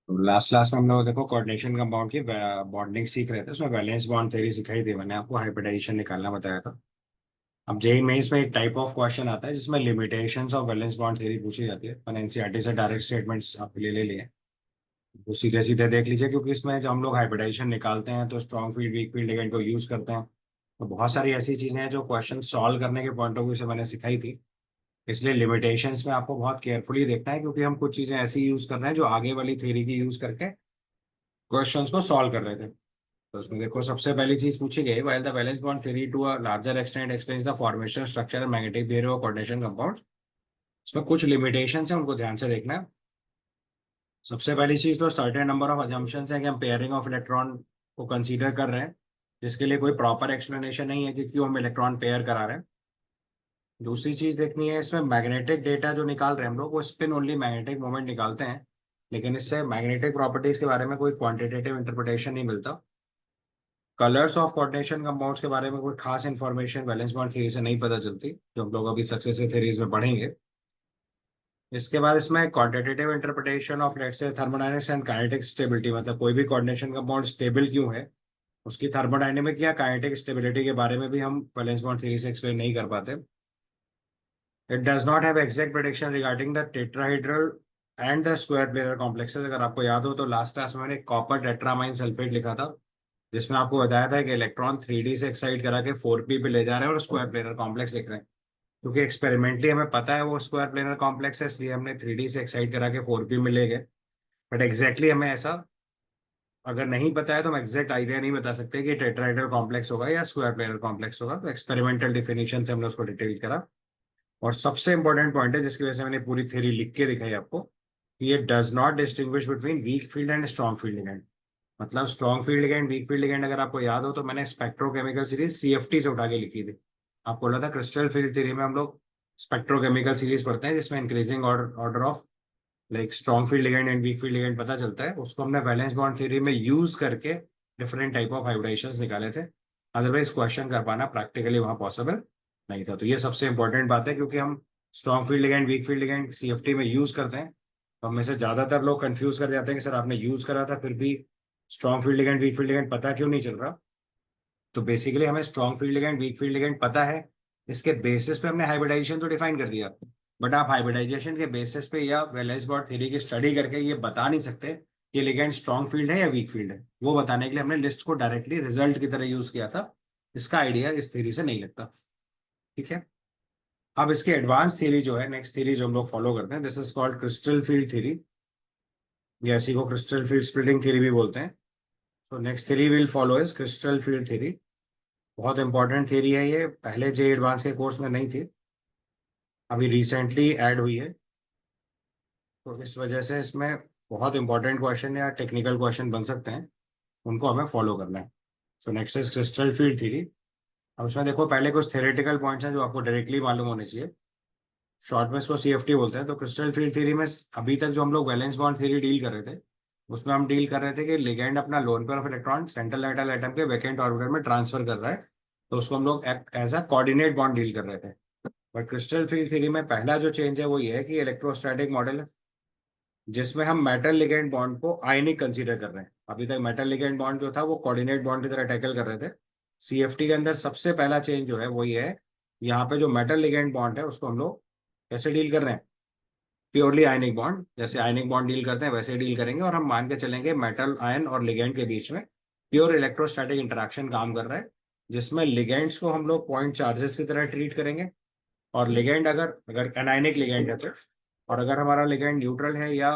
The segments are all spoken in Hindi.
तो लास्ट क्लास में हम लोग देखो कोऑर्डिनेशन कंपाउंड की बॉन्डिंग सीख रहे थे। उसमें वैलेंस बॉन्ड थ्योरी सिखाई थी मैंने आपको, हाइब्रिडाइजेशन निकालना बताया था। अब जेई मेंस में एक टाइप ऑफ क्वेश्चन आता है जिसमें limitations of valence bond theory पूछी जाती है। मैंने एनसीईआरटी से डायरेक्ट स्टेटमेंट्स आपके लिए ले लिए, वो सीधे सीधे देख लीजिए, क्योंकि इसमें जब हम लोग हाइब्रिडाइजेशन निकालते हैं तो strong field weak field ligand को यूज करते हैं। तो बहुत सारी ऐसी चीजें हैं जो क्वेश्चन सॉल्व करने के पॉइंट ऑफ व्यू से मैंने सिखाई थी। इसलिए लिमिटेशंस में आपको बहुत केयरफुली देखना है, क्योंकि हम कुछ चीजें ऐसी यूज कर रहे हैं जो आगे वाली थ्योरी की यूज करके क्वेश्चंस को सॉल्व कर रहे थे। तो उसमें देखो सबसे पहली चीज पूछी गई, while the valence bond theory to a larger extent explains the formation structure and magnetic behaviour of coordination compounds. इसमें कुछ लिमिटेशंस है, उनको ध्यान से देखना है। सबसे पहली चीज तो सर्टेन नंबर ऑफ अजम्पशंस है कि हम पेयरिंग ऑफ इलेक्ट्रॉन को कंसीडर कर रहे हैं, जिसके लिए कोई प्रॉपर एक्सप्लेनेशन नहीं है कि क्यों हम इलेक्ट्रॉन पेयर करा रहे हैं। दूसरी चीज देखनी है, इसमें मैग्नेटिक डेटा जो निकाल रहे हैं हम लोग, वो स्पिन ओनली मैग्नेटिक मोमेंट निकालते हैं, लेकिन इससे मैग्नेटिक प्रॉपर्टीज के बारे में कोई क्वांटिटेटिव इंटरप्रिटेशन नहीं मिलता। कलर्स ऑफ कोऑर्डिनेशन कंपाउंड्स के बारे में कोई खास इंफॉर्मेशन वैलेंस बॉन्ड थ्योरी से नहीं पता चलती, जो हम लोग अभी सक्सेसिव थ्योरीज में पढ़ेंगे। इसके बाद इसमें quantitative interpretation of let's say thermodynamics and kinetic stability, मतलब कोई भी कोऑर्डिनेशन कंपाउंड स्टेबल क्यों है, उसकी थर्मोडायनेमिक या काइनेटिक स्टेबिलिटी के बारे में भी हम वैलेंस बॉन्ड थ्योरी से एक्सप्लेन नहीं कर पाते। It does not have exact prediction regarding the tetrahedral and the square planar complexes. अगर आपको याद हो तो लास्ट क्लास में मैंने कॉपर टेट्रामाइन सल्फेट लिखा था, जिसमें आपको बताया था कि इलेक्ट्रॉन 3D से एक्साइट करा के 4p पे ले जा रहे हैं और स्क्वायर प्लेनर कॉम्प्लेक्स लिख रहे हैं। क्योंकि एक्सपेरिमेंटली हमें पता है वो स्क्वायर प्लेनर कॉम्प्लेक्स है, इसलिए हमने 3D से एक्साइट करा के 4p में ले गए। बट एग्जैक्टली हमें ऐसा अगर नहीं पता है तो हम एग्जैक्ट आइडिया नहीं बता सकते कि टेट्राहेड्रल कॉम्प्लेक्स होगा या स्क्वायर प्लेनर कॉम्प्लेक्स होगा। तो एक्सपेरिमेंटल डिफिनेशन से हमने उसको डिटेल करा। और सबसे इंपॉर्टेंट पॉइंट है जिसकी वजह से मैंने पूरी थ्योरी लिख के दिखाई आपको, कि ये does not distinguish between weak field and strong field ligand. मतलब strong field ligand weak field ligand अगर आपको याद हो तो मैंने स्पेक्ट्रोकेमिकल सीरीज सीएफटी से उठा के लिखी थी। आपको बोला था क्रिस्टल फील्ड थ्योरी में हम लोग स्पेक्ट्रोकेमिकल सीरीज पढ़ते हैं, जिसमें increasing order of like strong field ligand and week field ligand पता चलता है। उसको हमने वैलेंस बॉन्ड थ्योरी में यूज करके डिफरेंट टाइप ऑफ हाइब्रिडाइजेशंस निकाले थे। अदरवाइज क्वेश्चन कर पाना प्रैक्टिकली वहां पॉसिबल नहीं था। तो ये सबसे इंपॉर्टेंट बात है, क्योंकि हम strong field ligand weak field ligand CFT में यूज करते हैं। तो हम में से ज्यादातर लोग कंफ्यूज कर जाते हैं कि सर आपने यूज करा था फिर भी strong field ligand weak field ligand पता क्यों नहीं चल रहा। तो बेसिकली हमें strong field ligand weak field ligand पता है, इसके बेसिस पे हमने हाइब्रिडाइजेशन तो डिफाइन कर दिया। बट आप हाइब्रिडाइजेशन के बेसिस पे या वैलेंस बॉन्ड थ्योरी की स्टडी करके ये बता नहीं सकते ये लिगेंड स्ट्रॉन्ग फील्ड है या वीक फील्ड है। वो बताने के लिए हमने लिस्ट को डायरेक्टली रिजल्ट की तरह यूज किया था। इसका आइडिया इस थ्योरी से नहीं लगता। ठीक है। अब इसकी एडवांस थ्योरी जो है, नेक्स्ट थ्योरी जो हम लोग फॉलो करते हैं, this is called crystal field theory, या इसी को क्रिस्टल फील्ड स्प्लिटिंग थ्योरी भी बोलते हैं। So next theory will follow is crystal field theory. बहुत इंपॉर्टेंट थ्योरी है ये, पहले जे एडवांस के कोर्स में नहीं थी, अभी रिसेंटली ऐड हुई है। तो इस वजह से इसमें बहुत इंपॉर्टेंट क्वेश्चन या टेक्निकल क्वेश्चन बन सकते हैं, उनको हमें फॉलो करना है। So next is crystal field theory. अब इसमें देखो पहले कुछ थ्योरेटिकल पॉइंट्स हैं जो आपको डायरेक्टली मालूम होने चाहिए। शॉर्ट में इसको सीएफटी बोलते हैं। तो क्रिस्टल फील्ड थ्योरी में अभी तक जो हम लोग वैलेंस बॉन्ड थ्योरी डील कर रहे थे, उसमें हम डील कर रहे थे कि लिगेंड अपना lone pair of electron central metal atom के वैकेंट ऑर्बिटल में ट्रांसफर कर रहा है। तो उसको हम लोग as a coordinate bond deal कर रहे थे। बट क्रिस्टल फील्ड थ्योरी में पहला जो चेंज है वो ये है कि इलेक्ट्रोस्टैटिक मॉडल है, जिसमें हम मेटल लिगेंड बॉन्ड को आयनिक कंसीडर कर रहे हैं। अभी तक मेटल लिगेंड बॉन्ड जो था वो कोऑर्डिनेट बॉन्ड की तरह टैकल कर रहे थे। सीएफटी के अंदर सबसे पहला चेंज जो है वो ये है, यहाँ पे जो मेटल लिगेंड बॉन्ड है उसको हम लोग कैसे डील कर रहे हैं, प्योरली आयनिक बॉन्ड, जैसे आयनिक बॉन्ड डील करते हैं वैसे डील करेंगे। और हम मान के चलेंगे मेटल आयन और लिगेंड के बीच में प्योर इलेक्ट्रोस्टैटिक इंटरेक्शन काम कर रहा है, जिसमें लिगेंड्स को हम लोग पॉइंट चार्जेस की तरह ट्रीट करेंगे। और लिगेंड अगर अगर एनायनिक लिगेंड है तो, और अगर हमारा लिगेंड न्यूट्रल है या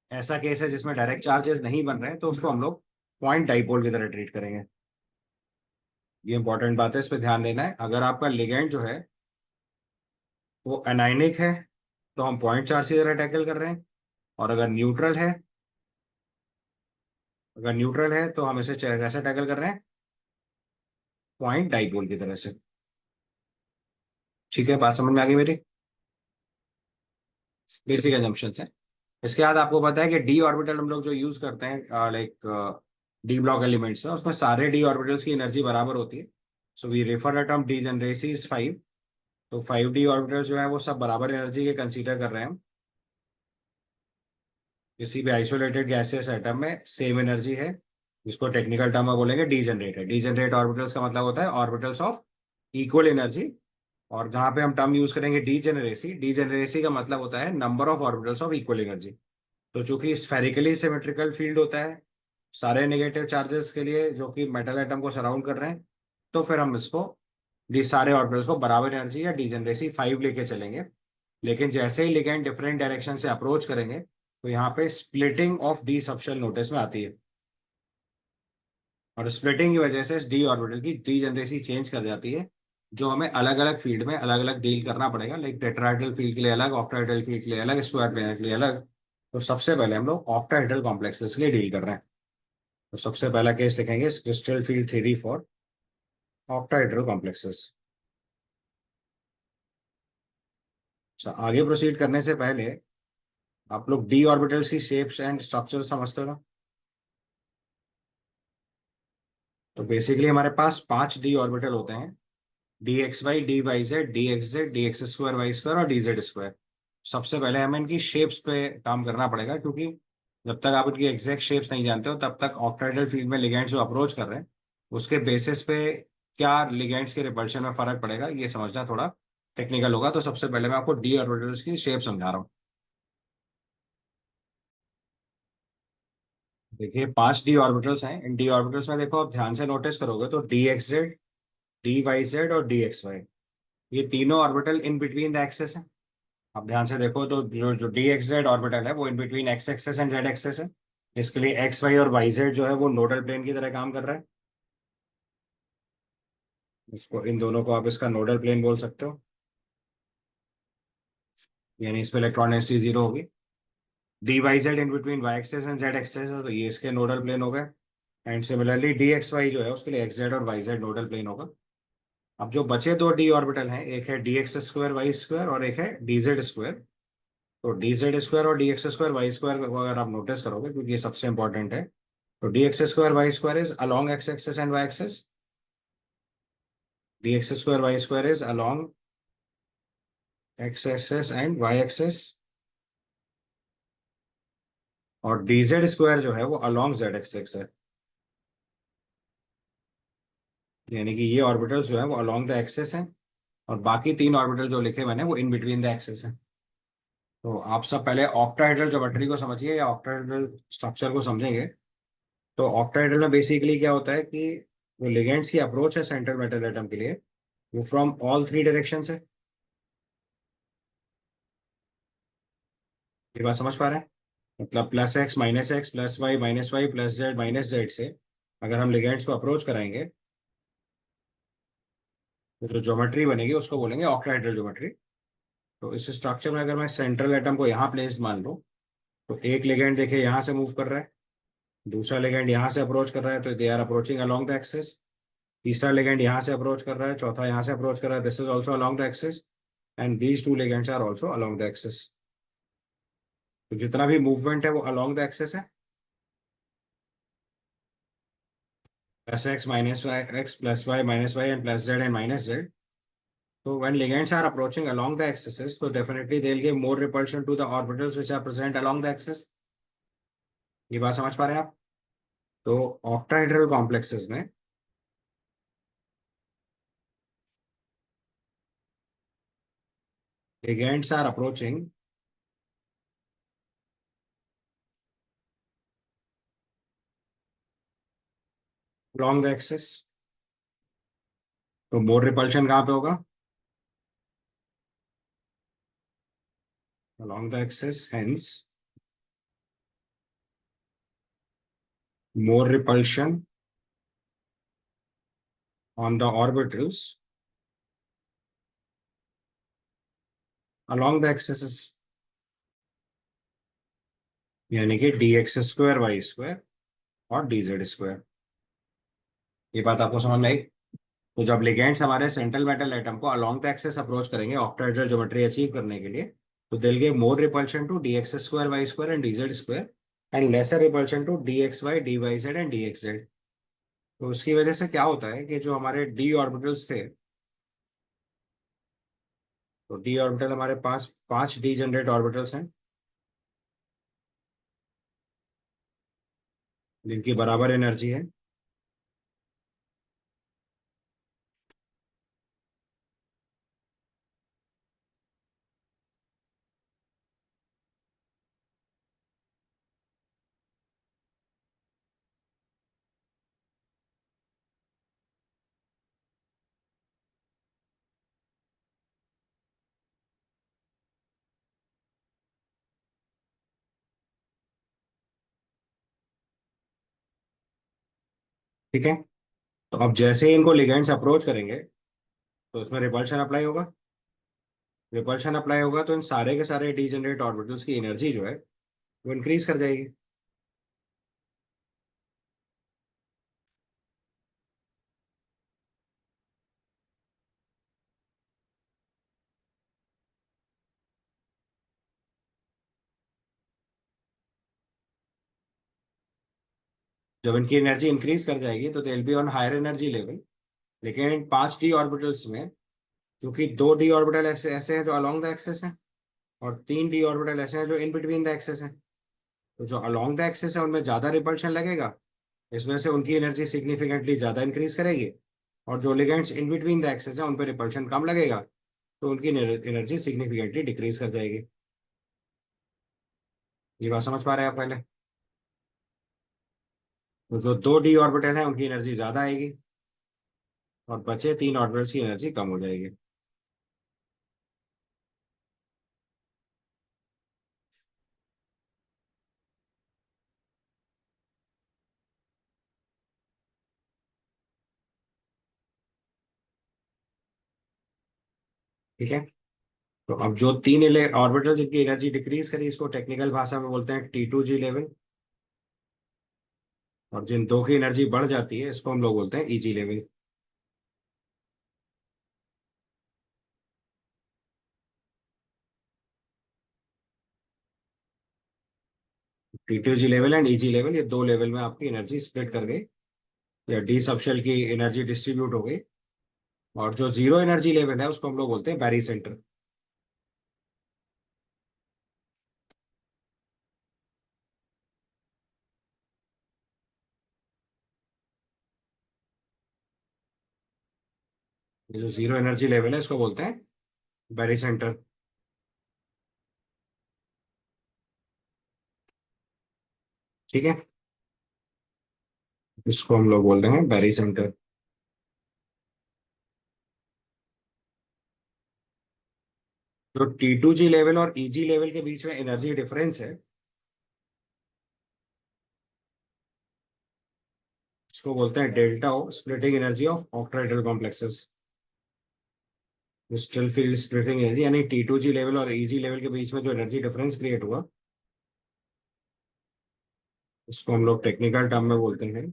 ऐसा केस है जिसमें डायरेक्ट चार्जेस नहीं बन रहे हैं, तो उसको हम लोग पॉइंट डाइपोल की तरह ट्रीट करेंगे। ये इंपॉर्टेंट बात है, इस पर ध्यान देना है। अगर आपका लिगेंड जो है वो एनायनिक है तो हम पॉइंट चार्ज की तरह टैकल कर रहे हैं, और अगर न्यूट्रल है तो हम इसे कैसे टैकल कर रहे हैं, पॉइंट डाइपोल की तरह से। ठीक है, बात समझ में आ गई मेरी। बेसिक एजम्पशन है। इसके बाद आपको पता है कि डी ऑर्बिटल हम लोग जो यूज करते हैं लाइक डी ब्लॉक एलिमेंट्स में, उसमें सारे डी ऑर्बिटल्स की एनर्जी बराबर होती है। So we refer the term degeneracy is 5। तो 5D ऑर्बिटल जो है वो सब बराबर एनर्जी के कंसीडर कर रहे हैं हम। किसी भी आइसोलेटेड गैसियस एटम में सेम एनर्जी है, जिसको टेक्निकल टर्म में बोलेंगे डीजेनरेटेड। डीजेनरेट ऑर्बिटल्स का मतलब होता है ऑर्बिटल्स ऑफ इक्वल एनर्जी। और जहां पे हम टर्म यूज करेंगे डीजेनरेसी, डीजेनरेसी का मतलब होता है number of orbitals of equal energy. तो चूंकि स्फेरिकली सिमेट्रिकल फील्ड होता है सारे नेगेटिव चार्जेस के लिए जो कि मेटल एटम को सराउंड कर रहे हैं, तो फिर हम इसको दी सारे ऑर्बिटल्स को बराबर एनर्जी या डीजेनरेसी 5 लेके चलेंगे। लेकिन जैसे ही लिगेंड डिफरेंट डायरेक्शन से अप्रोच करेंगे तो यहाँ पे splitting of D subshell notice में आती है, और स्प्लिटिंग की वजह से इस डी ऑर्बिटल की डीजेनरेसी चेंज कर जाती है, जो हमें अलग अलग फील्ड में अलग अलग डील करना पड़ेगा। लाइक टेट्राहेड्रल फील्ड के लिए अलग, ऑक्टाहेड्रल फील्ड के लिए अलग, स्क्वायर प्लेनर के लिए अलग। तो सबसे पहले हम लोग ऑक्टाहेड्रल कॉम्प्लेक्सेस के लिए डील कर रहे हैं। तो सबसे पहला केस लिखेंगे crystal field theory for octahedral complexes. अच्छा, आगे प्रोसीड करने से पहले आप लोग डी ऑर्बिटल्स की शेप्स एंड स्ट्रक्चर समझते हो ना। तो बेसिकली हमारे पास 5 डी ऑर्बिटल होते हैं, d x y, d y z, d x z, d x square y square और डी जेड स्क्वायर। सबसे पहले हमें इनकी शेप्स पे काम करना पड़ेगा, क्योंकि जब तक आप इनकी एग्जैक्ट शेप्स नहीं जानते हो तब तक ऑक्टाहेड्रल फील्ड में लिगेंड्स जो अप्रोच कर रहे हैं उसके बेसिस पे क्या लिगेंड्स के रिपल्शन में फर्क पड़ेगा, ये समझना थोड़ा टेक्निकल होगा। तो सबसे पहले मैं आपको डी ऑर्बिटल्स की शेप समझा रहा हूँ। देखिए 5 डी ऑर्बिटल्स हैं। इन डी ऑर्बिटल्स में देखो, आप ध्यान से नोटिस करोगे तो d x z, d y z और डी एक्स वाई, ये तीनों orbital in between the axes है। आप ध्यान से देखो तो जो जो डी एक्स जेड ऑर्बिटल है वो in between x axes and z axes है। इसके लिए एक्स वाई और वाई जेड जो है वो नोडल प्लेन की तरह काम कर रहा है। इसको, इन दोनों को आप इसका नोडल प्लेन बोल सकते हो, यानी इस पे इलेक्ट्रॉन डेंसिटी 0 होगी। D y z in between y axes and z axes है, तो ये इसके नोडल प्लेन हो गए। And similarly d x y जो है उसके लिए एक्स जेड और वाई जेड नोडल प्लेन होगा। अब जो बचे दो डी ऑर्बिटल हैं, एक है d x square y square और एक है डी जेड स्क्वायर। तो डी जेड स्क्वायर और d x square y square को अगर आप नोटिस करोगे, क्योंकि ये सबसे इंपॉर्टेंट है, तो d x square y square is along x axes and y axes, d x square y square is along x axes and y axes, और डी जेड स्क्वायर जो है वो अलोंग जेड एक्सेस है। यानी कि ये ऑर्बिटल जो है वो अलोंग द एक्सेस है, और बाकी तीन ऑर्बिटल जो लिखे मैंने वो इन बिटवीन द एक्सेस है। तो आप सब पहले ऑक्टाहेड्रल ज्योमेट्री को समझिए या ऑक्टाहेड्रल स्ट्रक्चर को समझेंगे। तो ऑक्टाहेड्रल में बेसिकली क्या होता है कि जो लिगेंड्स की अप्रोच है सेंट्रल मेटल एटम के लिए, वो फ्रॉम ऑल 3 डायरेक्शन है। ये बात समझ पा रहे हैं? मतलब plus x minus x plus y minus y plus z minus z से अगर हम लिगेंड्स को अप्रोच कराएंगे तो जो ज्योमेट्री बनेगी उसको बोलेंगे ऑक्टाहेड्रल ज्योमेट्री। तो इस स्ट्रक्चर में अगर मैं सेंट्रल एटम को यहाँ प्लेस्ड मान लूँ, तो एक लिगेंड देखिए यहाँ से मूव कर रहा है, दूसरा लिगेंड यहाँ से अप्रोच कर रहा है, तो they are approaching along the axis. तीसरा लिगेंड यहाँ से अप्रोच कर रहा है, चौथा यहाँ से अप्रोच कर रहा है, this is also along the axis, and these two ligands are also along the axis. तो जितना भी मूवमेंट है वो अलोंग द एक्सिस है। Plus x minus y x plus y minus y and plus z and minus z. So when ligands are approaching along the axes, so definitely they'll give more repulsion to the orbitals which are present along the axis. ये बात समझ पा रहे हैं आप? तो ऑक्टाहेड्रल कॉम्प्लेक्सेस में ligands are approaching along the axis, तो मोर रिपल्शन कहाँ पे होगा? Along the axis, hence more repulsion on the orbitals along the axis, यानी कि d x square y square और डी जेड स्क्वायर। ये बात आपको समझ में आई? तो जब लिगेंड्स हमारे सेंट्रल मेटल एटम को अलोंग द एक्सिस अप्रोच करेंगे ऑक्टाहेड्रल ज्योमेट्री अचीव करने के लिए, तो they'll give more repulsion to d x square y square and d z square, and lesser repulsion to d x y d y z and d x z. तो उसकी वजह से क्या होता है कि जो हमारे डी ऑर्बिटल्स थे, तो डी ऑर्बिटल हमारे पास 5 डी जनरेट ऑर्बिटल्स हैं। जिनकी बराबर एनर्जी है। ठीक है। तो अब जैसे ही इनको लिगेंड्स अप्रोच करेंगे तो उसमें रिपल्शन अप्लाई होगा। रिपल्शन अप्लाई होगा तो इन सारे के सारे डीजेनरेट ऑर्बिटल्स की एनर्जी जो है वो इंक्रीज कर जाएगी। जब इनकी एनर्जी इंक्रीज कर जाएगी तो they will be on higher energy level. लेकिन इन 5 d ऑर्बिटल्स में, क्योंकि 2 d ऑर्बिटल ऐसे ऐसे हैं जो अलोंग द एक्सेस हैं, और 3 d ऑर्बिटल ऐसे हैं जो इन बिटवीन द एक्सेस हैं। तो जो अलोंग द एक्सेस है उनमें ज्यादा रिपल्शन लगेगा, इस वजह से उनकी एनर्जी सिग्निफिकेंटली ज्यादा इंक्रीज करेगी। और जो ligands in between the axes है उन पर रिपल्शन कम लगेगा, तो उनकी एनर्जी सिग्निफिकेंटली डिक्रीज कर जाएगी। ये बात समझ पा रहे हैं आप पहले? तो जो 2 d ऑर्बिटल है उनकी एनर्जी ज्यादा आएगी, और बचे 3 ऑर्बिटल्स की एनर्जी कम हो जाएगी। ठीक है। तो अब जो 3 ऑर्बिटल जिनकी एनर्जी डिक्रीज करी, इसको टेक्निकल भाषा में बोलते हैं T2g लेवल। और जिन दो की एनर्जी बढ़ जाती है इसको हम लोग बोलते हैं EG level. T2g level and EG level, ये दो लेवल में आपकी एनर्जी स्प्लिट कर गई, या डी सबशेल की एनर्जी डिस्ट्रीब्यूट हो गई। और जो जीरो एनर्जी लेवल है उसको हम लोग बोलते हैं बैरी सेंटर। ये जो जीरो एनर्जी लेवल है इसको बोलते हैं बैरी सेंटर। ठीक है। इसको हम लोग बोल रहे हैं बैरी सेंटर। जो T2g लेवल और EG लेवल के बीच में एनर्जी डिफरेंस है, इसको बोलते हैं delta o, splitting energy of octahedral complexes. Still field splitting energy, यानी T2g लेवल और EG लेवल के बीच में जो एनर्जी डिफरेंस क्रिएट हुआ, उसको हम लोग टेक्निकल टर्म में बोलते हैं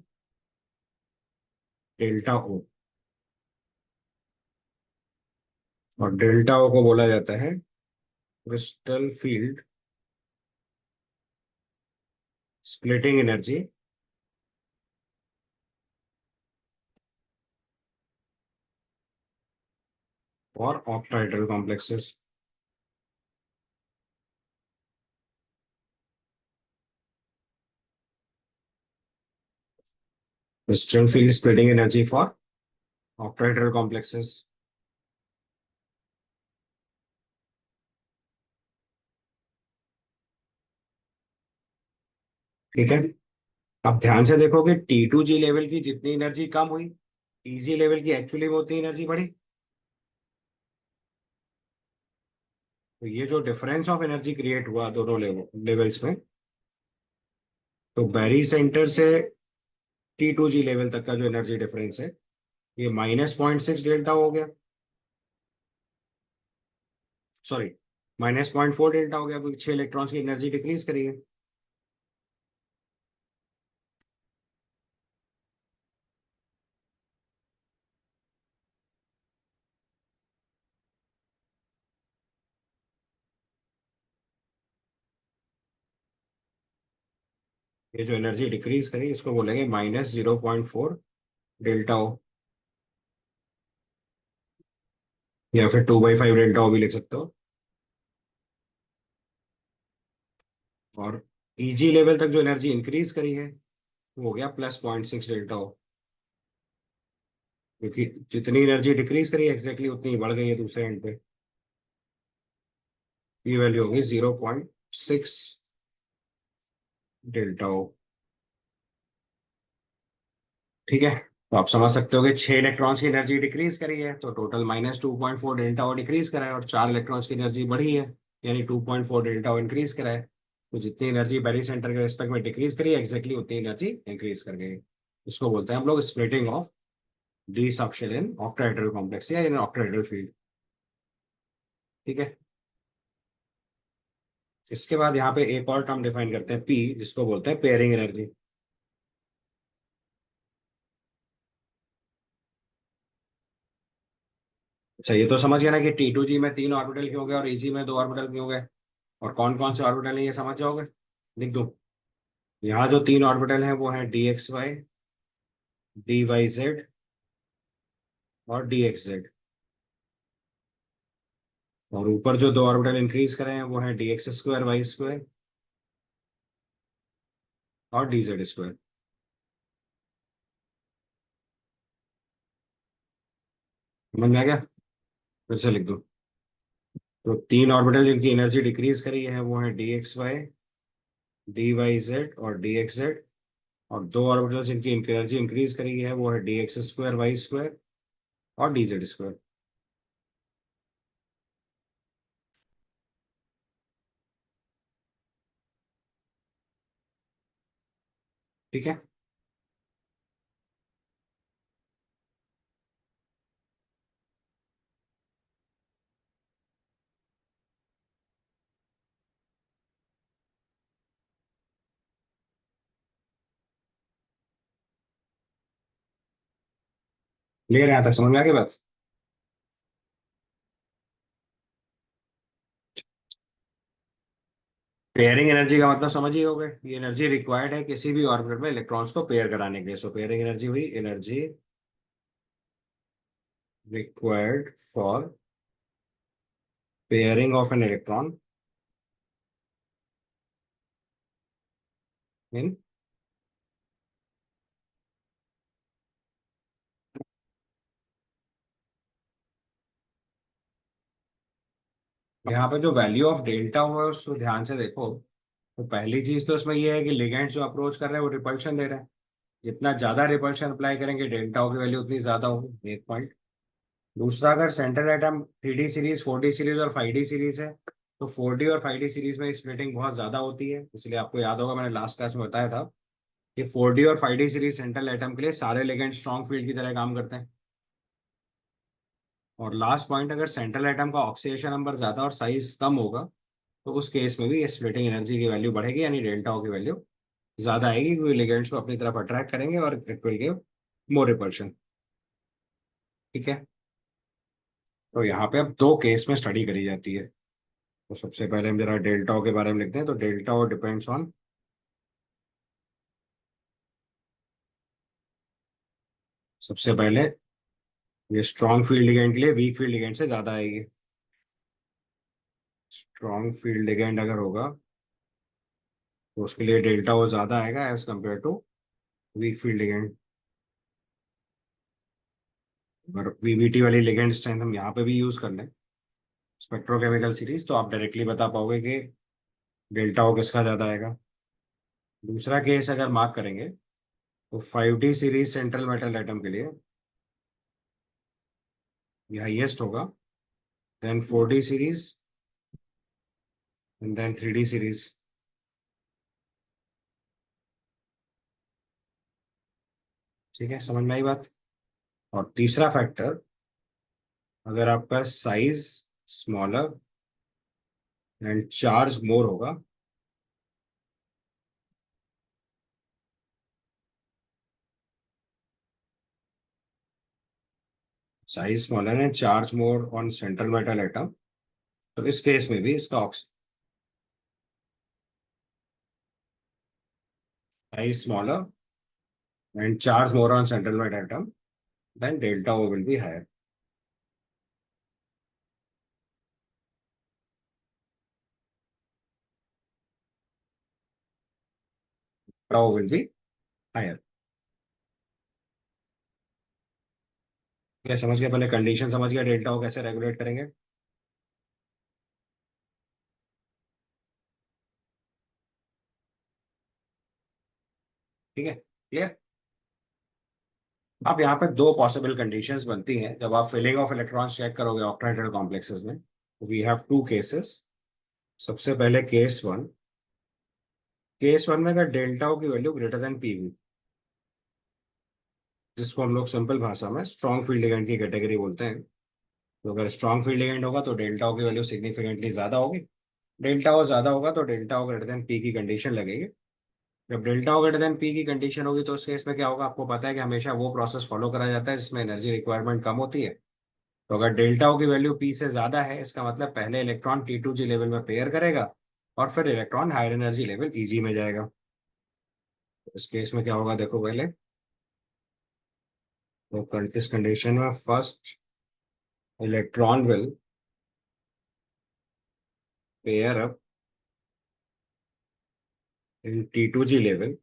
डेल्टा ओ। और डेल्टा ओ को बोला जाता है क्रिस्टल फील्ड स्प्लिटिंग एनर्जी और octahedral complexes. Crystal field splitting energy for octahedral complexes. ठीक है। अब ध्यान से देखोगे T2g लेवल की जितनी एनर्जी कम हुई, EG लेवल की एक्चुअली में उतनी एनर्जी बढ़ी। तो ये जो डिफरेंस ऑफ एनर्जी क्रिएट हुआ दोनों लेवल्स में, तो बैरी सेंटर से T2g लेवल तक का जो एनर्जी डिफरेंस है, ये -0.6 डेल्टा हो गया। सॉरी, -0.4 डेल्टा हो गया, क्योंकि 6 इलेक्ट्रॉन्स की एनर्जी डिक्रीज करी है। ये जो एनर्जी डिक्रीज करी इसको बोलेंगे -0.4 डेल्टा ओ, या फिर 2/5 डेल्टा ओ भी लिख सकते हो। और EG लेवल तक जो एनर्जी इंक्रीज करी है हो गया +0.6 डेल्टा O, क्योंकि जितनी एनर्जी डिक्रीज करी एग्जैक्टली उतनी ही बढ़ गई है दूसरे एंड पे। ये वैल्यू होगी 0.6 डेल्टा O। ठीक है, तो आप समझ सकते हो कि 6 इलेक्ट्रॉन्स की एनर्जी डिक्रीज करी है तो टोटल -2.4 डेल्टा O डिक्रीज करा है, और 4 इलेक्ट्रॉन्स की एनर्जी बढ़ी है यानी 2.4 डेल्टा O इंक्रीज करा है। तो जितनी एनर्जी बैरी सेंटर के रिस्पेक्ट में डिक्रीज करी है एग्जैक्टली उतनी एनर्जी इंक्रीज कर गई। इसको बोलते हैं हम लोग splitting of D subshell in octahedral complex या इन ऑक्टाहेड्रल फील्ड। ठीक है, इसके बाद यहाँ पे एक और टर्म डिफाइन करते हैं पी, जिसको बोलते हैं पेयरिंग एनर्जी। अच्छा, ये तो समझ गया ना कि T2G में 3 ऑर्बिटल क्यों हो गए और EG में 2 ऑर्बिटल क्यों हो गए, और कौन कौन से ऑर्बिटल है ये समझ जाओगे। लिख दो। यहाँ जो 3 ऑर्बिटल हैं वो हैं DXY, DYZ और DXZ। और ऊपर जो 2 ऑर्बिटल इंक्रीज करे हैं वो हैं DX2 Y2 और DZ2। समझ में आ गया? फिर से लिख दो। तो 3 ऑर्बिटल जिनकी एनर्जी डिक्रीज करी है वो है DXY, DYZ और DXZ। और 2 ऑर्बिटल जिनकी एनर्जी इंक्रीज करी है वो है DX2 Y2 और DZ2। ठीक है, क्लियर है यहाँ तक? समझ में आ गई बात? पेयरिंग एनर्जी का मतलब समझ ही हो गए, ये एनर्जी रिक्वायर्ड है किसी भी ऑर्बिटल में इलेक्ट्रॉन्स को पेयर कराने के लिए। सो पेयरिंग एनर्जी हुई energy required for pairing of an electron in, यहाँ पे जो वैल्यू ऑफ डेल्टा हुआ है उसको ध्यान से देखो। तो पहली चीज तो इसमें ये है कि लिगेंड जो अप्रोच कर रहे हैं वो रिपल्शन दे रहे हैं। जितना ज्यादा रिपल्शन अप्लाई करेंगे डेल्टा की वैल्यू उतनी ज्यादा होगी, एक पॉइंट। दूसरा, अगर central atom 3D series 4D series और 5D सीरीज है तो 4D और 5D सीरीज में स्प्लिटिंग बहुत ज्यादा होती है। इसलिए आपको याद होगा मैंने लास्ट क्लास में बताया था कि 4D और 5D सीरीज सेंट्रल एटम के लिए सारे लिगेंड स्ट्रॉन्ग फील्ड की तरह काम करते हैं। और लास्ट पॉइंट, अगर सेंट्रल एटम का ऑक्सीडेशन नंबर ज्यादा और साइज कम होगा तो उस केस में भी ये स्प्लिटिंग एनर्जी की वैल्यू बढ़ेगी यानी डेल्टा ओ की वैल्यू ज्यादा आएगी, क्योंकि लिगेंड्स को अपनी तरफ अट्रैक्ट करेंगे और it will give more repulsion. ठीक है, तो यहाँ पे अब दो केस में स्टडी करी जाती है। तो सबसे पहले हम जरा डेल्टा ओ के बारे में लिखते हैं। तो डेल्टा ओ डिपेंड्स ऑन, सबसे पहले ये स्ट्रॉन्ग फील्ड लिगेंड के लिए वीक फील्ड लिगेंड से ज्यादा आएगी। स्ट्रॉन्ग फील्ड लिगेंड अगर होगा तो उसके लिए डेल्टा ओ ज्यादा आएगा as compare to weak field ligand. अगर वीबीटी वाली लिगेंड स्ट्रेंथ हम यहाँ पे भी यूज कर लें स्पेक्ट्रोकेमिकल सीरीज, तो आप डायरेक्टली बता पाओगे कि डेल्टा ओ किसका ज्यादा आएगा। दूसरा केस अगर मार्क करेंगे तो 5D series central metal atom के लिए ये हाईएस्ट होगा, then 4D series and then 3D series. ठीक है, समझ में आई बात? और तीसरा फैक्टर, अगर आपका size smaller and charge more होगा, size smaller and charge more on central metal atom, तो इस केस में भी इसका size smaller and charge more on central metal atom, then delta O will be higher. Delta O will be higher. क्या समझ गया? पहले कंडीशन समझ गया, डेल्टा को कैसे रेगुलेट करेंगे। ठीक है, क्लियर। अब यहाँ पे दो पॉसिबल कंडीशंस बनती हैं जब आप फिलिंग ऑफ इलेक्ट्रॉन्स चेक करोगे ऑक्टाहेड्रल कॉम्प्लेक्सेस में। We have two cases. सबसे पहले केस वन में अगर डेल्टा की value greater than P V, जिसको हम लोग सिंपल भाषा में स्ट्रॉन्ग फील्ड लिगेंड की कैटेगरी बोलते हैं। तो अगर स्ट्रॉन्ग फील्ड लिगेंड होगा तो डेल्टा की वैल्यू सिग्निफिकेंटली ज्यादा होगी। डेल्टा ओ ज्यादा होगा तो डेल्टा ओ ग्रेटर देन पी की कंडीशन लगेगी। जब डेल्टा ओ ग्रेटर देन पी की कंडीशन होगी तो उस केस में क्या होगा, आपको पता है कि हमेशा वो प्रोसेस फॉलो करा जाता है जिसमें एनर्जी रिक्वायरमेंट कम होती है। तो अगर डेल्टा ओ की वैल्यू पी से ज्यादा है, इसका मतलब पहले इलेक्ट्रॉन T2G लेवल में पेयर करेगा और फिर electron higher energy level Eg में जाएगा। तो इस केस में क्या होगा देखो पहले। तो इस कंडीशन में first electron will pair up in T2G level.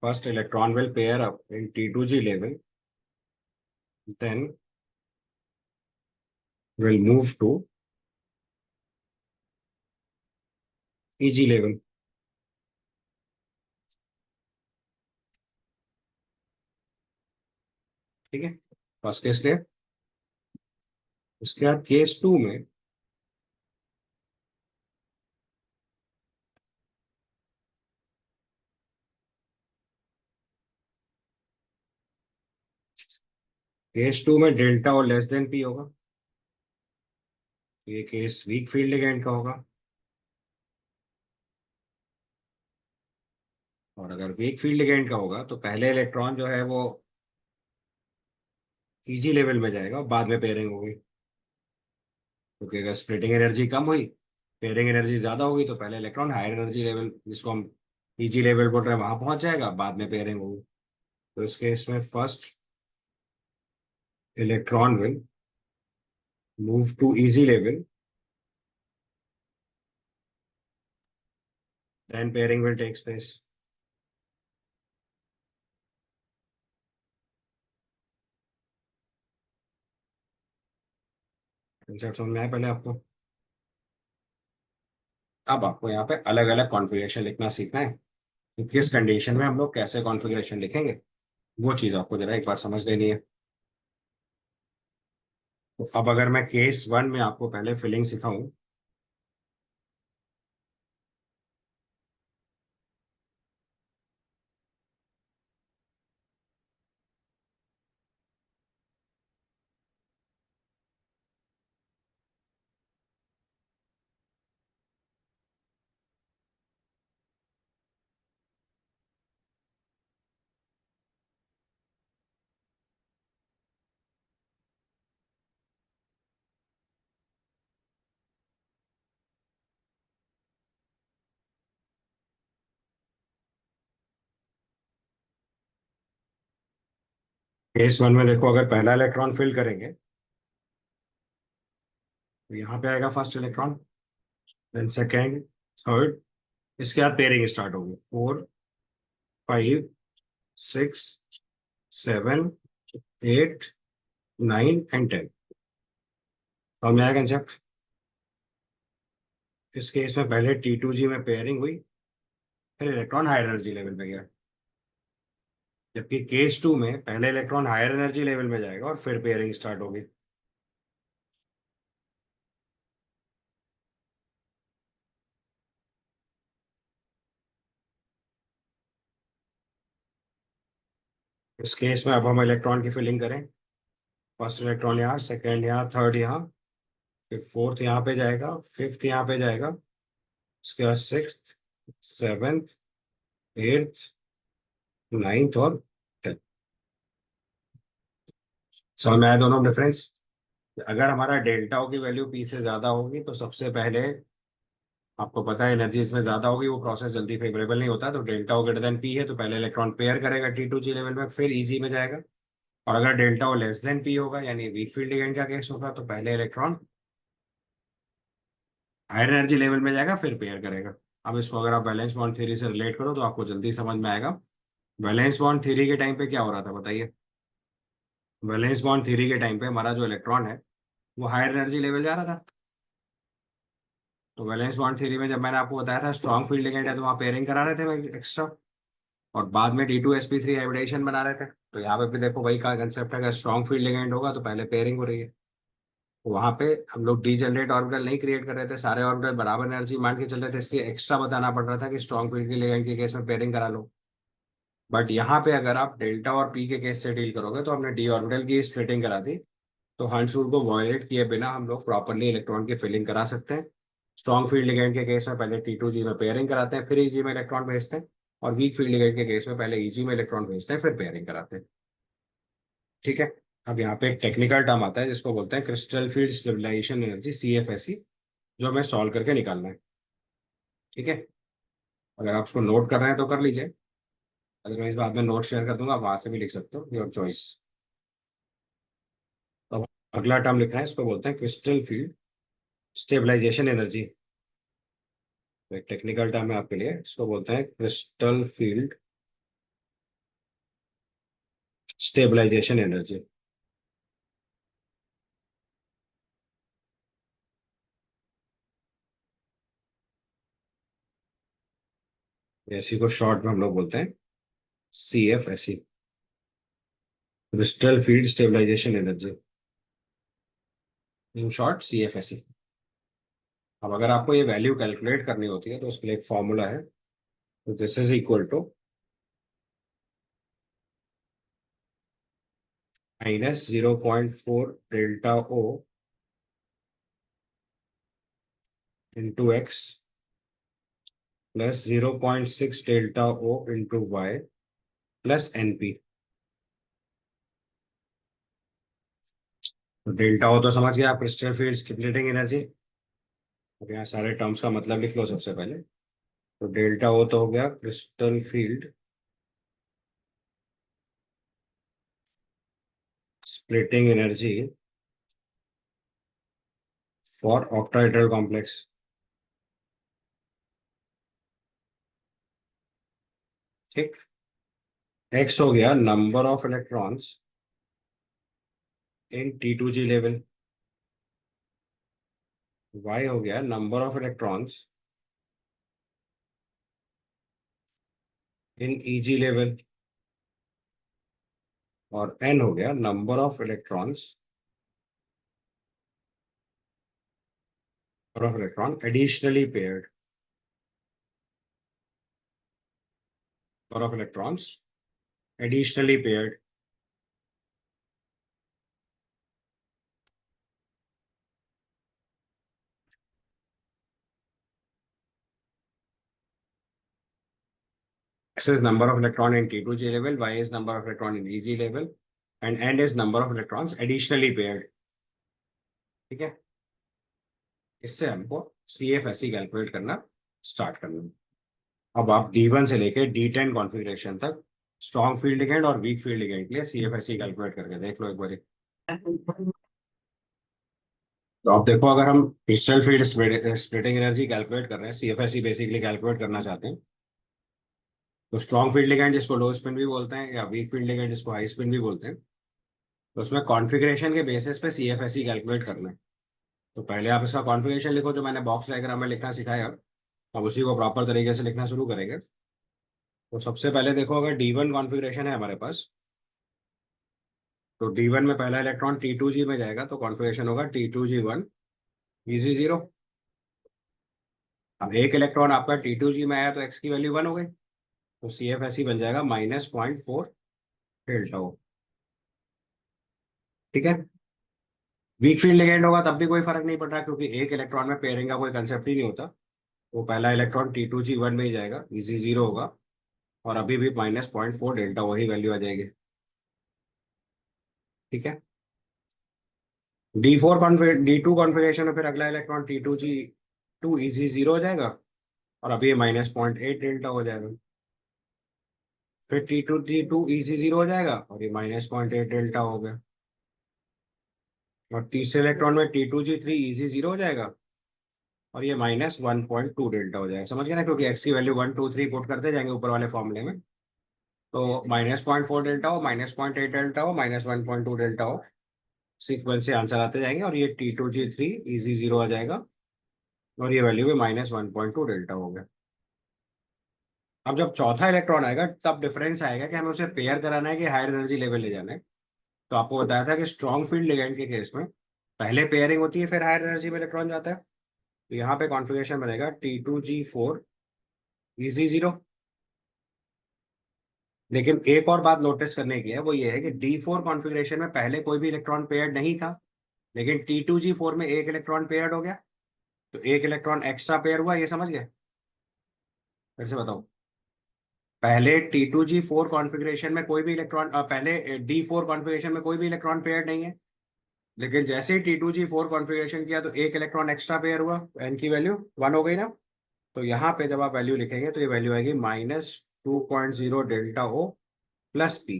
First electron will pair up in T2G level, then will move to Eg level। ठीक है, फर्स्ट केस ले। उसके बाद केस टू में डेल्टा और लेस देन पी होगा। तो ये केस वीक फील्ड लिगेंड का होगा। और अगर वीक फील्ड लिगेंड का होगा तो पहले इलेक्ट्रॉन जो है वो Eg लेवल में जाएगा और बाद में पेयरिंग होगी। क्योंकि अगर स्प्लिटिंग एनर्जी कम हुई, पेयरिंग एनर्जी ज्यादा होगी, तो पहले इलेक्ट्रॉन हायर एनर्जी लेवल जिसको हम Eg लेवल बोल रहे हैं वहां पहुंच जाएगा, बाद में पेयरिंग होगी। तो इस केस में first electron will move to easy level, then pairing will take place। Concept समझ में आया पहले आपको। अब आपको यहाँ पे अलग अलग कॉन्फ़िगरेशन लिखना सीखना है कि किस कंडीशन में हम लोग कैसे कॉन्फ़िगरेशन लिखेंगे, वो चीज़ आपको जरा एक बार समझ लेनी है। तो अब अगर मैं केस वन में आपको पहले फिलिंग सिखाऊं। केस वन में देखो, अगर पहला इलेक्ट्रॉन फिल करेंगे तो यहाँ पे आएगा first electron, then second, third. इसके बाद पेयरिंग स्टार्ट होगी, 4, 5, 6, 7, 8, 9 एंड 10। और मैं आया कंसेप्ट। इस केस में पहले T2G में पेयरिंग हुई, फिर इलेक्ट्रॉन हायर एनर्जी लेवल पे गया। जबकि केस टू में पहले इलेक्ट्रॉन हायर एनर्जी लेवल में जाएगा और फिर पेयरिंग स्टार्ट होगी। इस केस में अब हम इलेक्ट्रॉन की फिलिंग करें। फर्स्ट इलेक्ट्रॉन यहाँ, सेकेंड यहाँ, थर्ड यहाँ, फिर फोर्थ यहाँ पे जाएगा, फिफ्थ यहाँ पे जाएगा, उसके बाद सिक्स्थ, सेवेंथ, एट्थ, नाइन्थ और 10th। समझ में आया दोनों डिफरेंस। अगर हमारा डेल्टा की वैल्यू पी से ज्यादा होगी तो सबसे पहले आपको पता है एनर्जी इसमें ज्यादा होगी, वो प्रोसेस जल्दी फेवरेबल नहीं होता। तो डेल्टा ओ ग्रेटर देन पी है तो पहले इलेक्ट्रॉन पेयर करेगा T2G लेवल में, फिर Eg में जाएगा। और अगर डेल्टा ओ लेस देन पी होगा, यानी वीक फील्ड लिगेंड का केस होगा, तो पहले इलेक्ट्रॉन हायर एनर्जी लेवल में जाएगा फिर पेयर करेगा। अब इसको अगर आप वैलेंस बॉन्ड थ्योरी से रिलेट करो तो आपको जल्दी समझ में आएगा। वैलेंस बॉन्ड थ्योरी के टाइम पे क्या हो रहा था बताइए। वैलेंस बॉन्ड थ्योरी के टाइम पे हमारा जो इलेक्ट्रॉन है वो हायर एनर्जी लेवल जा रहा था। तो वैलेंस बॉन्ड थ्योरी में जब मैंने आपको बताया था स्ट्रॉन्ग फील्ड लिगेंड है तो वहाँ पेयरिंग करा रहे थे एक्स्ट्रा, और बाद में D2sp3 हाइब्रिडेशन बना रहे थे। तो यहाँ पे भी देखो वही का कंसेप्ट है, अगर स्ट्रॉन्ग फील्ड लिगेंड होगा तो पहले पेयरिंग हो रही है। तो वहाँ पे हम लोग डीजनरेट ऑर्बिटल नहीं क्रिएट कर रहे थे, सारे ऑर्बिटल बराबर एनर्जी मान के चल रहे थे, इसलिए एक्स्ट्रा बताना पड़ रहा था कि स्ट्रॉन्ग फील्ड के लिगेंड के केस में पेयरिंग करा लो। बट यहाँ पे अगर आप डेल्टा और पी के केस से डील करोगे तो हमने डी ऑर्बिटल की स्प्लिटिंग करा दी। तो हंस रूल को वायलेट किए बिना हम लोग प्रॉपरली इलेक्ट्रॉन की फिलिंग करा सकते हैं। स्ट्रॉन्ग फील्ड लिगेंड के केस में पहले T2G में पेयरिंग कराते हैं, फिर Eg में इलेक्ट्रॉन भेजते हैं। और वीक फील्ड लिगेंड के केस में पहले Eg में इलेक्ट्रॉन भेजते हैं फिर पेयरिंग कराते हैं। ठीक है। अब यहाँ पे एक टेक्निकल टर्म आता है जिसको बोलते हैं crystal field stabilisation energy, CFSE, जो हमें सॉल्व करके निकालना है। ठीक है। अगर आप उसको नोट कर रहे हैं तो कर लीजिए, अदरवाइज बाद में नोट शेयर कर दूंगा, वहां से भी लिख सकते हो, योर चॉइस। अब अगला टर्म लिख रहे हैं, इसको बोलते हैं क्रिस्टल फील्ड स्टेबलाइजेशन एनर्जी। एक टेक्निकल टर्म है आपके लिए, इसको बोलते हैं क्रिस्टल फील्ड स्टेबलाइजेशन एनर्जी। इसी को शॉर्ट में हम लोग बोलते हैं CFSE, crystal field stabilisation energy, in short CFSE। अब अगर आपको ये वैल्यू कैलकुलेट करनी होती है तो उसके लिए एक फॉर्मूला है, तो this is equal to -0.4 delta O into x plus 0.6 delta O into y plus NP। तो डेल्टा O तो समझ गया आप, क्रिस्टल फील्ड स्टिमुलेटिंग एनर्जी। अब यहाँ सारे टर्म्स का मतलब लिख लो सबसे पहले। तो डेल्टा O तो हो गया crystal field splitting energy for octahedral complex. ठीक। एक्स हो गया number of electrons in T2G level, Y हो गया number of electrons in EG level, और एन हो गया number of electrons of electron additionally paired, और of electrons additionally paired. X is number of electron in T2G level, Y is number of electron in EG level, and N is number of electrons additionally paired। ठीक है। इससे हमको CFSE कैलकुलेट करना स्टार्ट करना। अब आप D1 से लेके D10 कॉन्फ़िगरेशन तक स्ट्रॉन्ग फील्ड लिगेंड और वीक फील्ड लिगेंड के लिए CFSE कैलकुलेट करके देख लो एक बार। तो आप देखो, अगर हम crystal field splitting energy calculate कर रहे हैं, CFSE बेसिकली कैलकुलेट करना चाहते हैं, तो स्ट्रॉन्ग फील्ड लिगेंड जिसको लो स्पिन भी बोलते हैं या वीक फील्ड लिगेंड जिसको हाई स्पिन भी बोलते हैं, तो उसमें कॉन्फ़िगरेशन के बेसिस पे CFSE कैलकुलेट करना है। तो पहले आप इसका कॉन्फ़िगरेशन लिखो जो मैंने बॉक्स डायग्राम में लिखना सिखाया, अब उसी को प्रॉपर तरीके से लिखना शुरू करेंगे। तो सबसे पहले देखो, अगर D1 कॉन्फ़िगरेशन है हमारे पास, तो D1 में पहला इलेक्ट्रॉन T2G में जाएगा, तो कॉन्फ़िगरेशन होगा T2G1 Eg0। अब एक इलेक्ट्रॉन आपका T2G में आया तो एक्स की वैल्यू 1 हो गई, तो CFSE बन जाएगा -0.4 डेल्टा O। ठीक है। वीक फील्ड लिगेंड होगा तब भी कोई फर्क नहीं पड़ रहा, क्योंकि एक इलेक्ट्रॉन में पेयरिंग का कोई कंसेप्ट ही नहीं होता। वो पहला इलेक्ट्रॉन T2G1 में ही जाएगा, Eg0 होगा, और अभी भी -0.4 डेल्टा वही वैल्यू आ जाएगी। ठीक है। D2 कॉन्फ़िगरेशन में फिर अगला इलेक्ट्रॉन T2G2 Eg0 हो जाएगा, और अभी ये -0.8 डेल्टा हो जाएगा। फिर T2G2 Eg0 हो जाएगा, और ये -0.8 डेल्टा हो गया। और तीसरे इलेक्ट्रॉन में T2G3 Eg0 हो जाएगा, और ये -1.2 डेल्टा हो जाएगा, समझ गए ना, क्योंकि एक्स की वैल्यू 1 2 3 पुट करते जाएंगे ऊपर वाले फॉर्मूले में। तो -0.4 डेल्टा हो, -0.8 डेल्टा हो, -1.2 डेल्टा हो, सीक्वेंस से आंसर आते जाएंगे, और ये T2G3 इजी जीरो आ जाएगा, और ये वैल्यू भी -1.2 डेल्टा हो गया। अब जब चौथा इलेक्ट्रॉन आएगा तब डिफरेंस आएगा कि हमें उसे पेयर कराना है कि हायर एनर्जी लेवल ले जाना है। तो आपको बताया था कि स्ट्रॉन्ग फील्ड लिगेंड के केस में पहले पेयरिंग होती है, फिर हायर एनर्जी में इलेक्ट्रॉन जाता है। तो यहाँ पे कॉन्फ़िगरेशन बनेगा T2G4 इजी जीरो। लेकिन एक और बात नोटिस करने की है, वो ये है कि D4 कॉन्फ़िगरेशन में पहले कोई भी इलेक्ट्रॉन पेयर्ड नहीं था, लेकिन T2G4 में एक इलेक्ट्रॉन पेयर्ड हो गया, तो एक इलेक्ट्रॉन एक्स्ट्रा पेयर हुआ, ये समझ गए? फिर से बताओ। पहले T2G4 कॉन्फ़िगरेशन में कोई भी इलेक्ट्रॉन, पहले D4 कॉन्फ़िगरेशन में कोई भी इलेक्ट्रॉन पेयर्ड नहीं है, लेकिन जैसे ही T2G4 कॉन्फ़िगरेशन किया तो एक इलेक्ट्रॉन एक्स्ट्रा पेयर हुआ, एन की वैल्यू 1 हो गई ना। तो यहाँ पे जब आप वैल्यू लिखेंगे तो ये वैल्यू आएगी -2.0 delta O plus P.